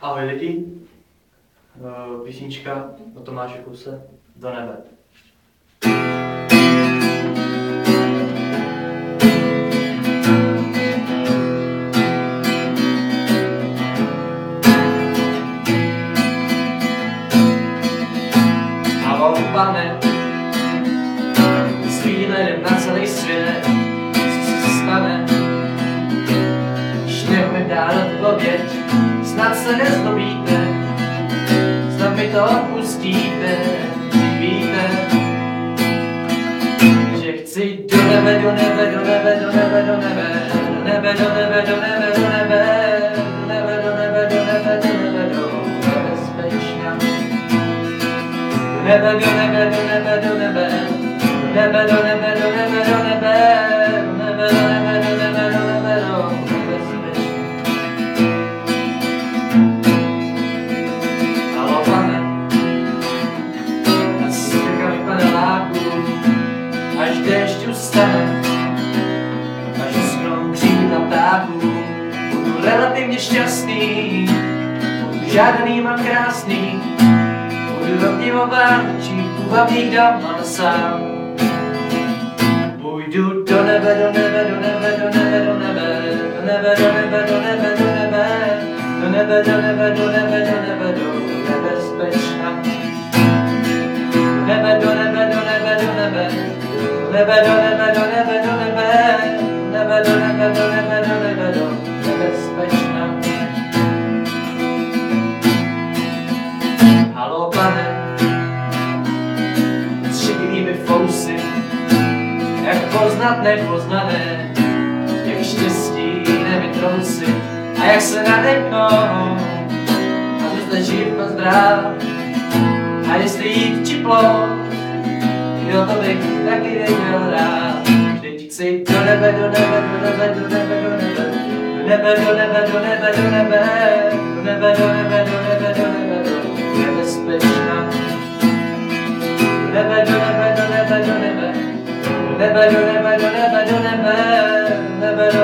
Ahoj lidi, písnička od Tomáše Kluse Do nebe. Halo pane, s výhledem na celý svět, co se stane, když nebude odpověď, snad se nezdobíte, snad mi to odpustíte, víte, že chci do nebe, do nebe, do nebe, do nebe, do nebe, do nebe, do nebe, do nebe, do nebe, do nebe, do nebe, do nebe, do nebe, do nebezpečná. Do nebe, do nebe, do nebe, do nebe, do nebe, do nebe, do nebe, do nebe, do nebe, do nebe, do nebe, do nebe, do nebezpečná. Halo pane, a strkami paneláku, až déšť ustane, až uschnou křídla ptáků, budu relativně šťastný, budu žádný, mám krásný, budu obdivován, čím půvabných dám, ale sám. Půjdu do nebe, do nebe, do nebe, do nebe, do nebe, do nebe, do nebe, do nebe, do nebe, do nebe, do nebe, do nebe, do nebe, do nebezpečná. Do nebe, do nebe, do nebe, do nebe, do nebe, do nebe, do nebe, do nebe, do nebe, do nebe, do nebe, do nebezpečná. Halo pane, s šedivými fousy, jak poznat nepoznané, jak štěstí nevytrousit a jak se nadechnou, a zde živ a zdrav, a jestli jít či plot, jo to bych taky věděl rád. Vždyť chci do nebe, do nebe, do nebe, do nebe, do nebe, do nebe, do nebe, do nebe, do nebe, do nebe, do nebe, do nebe, do nebe, do nebezpečná. Do nebe, do nebe, do nebe, do nebe, do nebe, do nebe, do nebe, do nebe, do nebe, do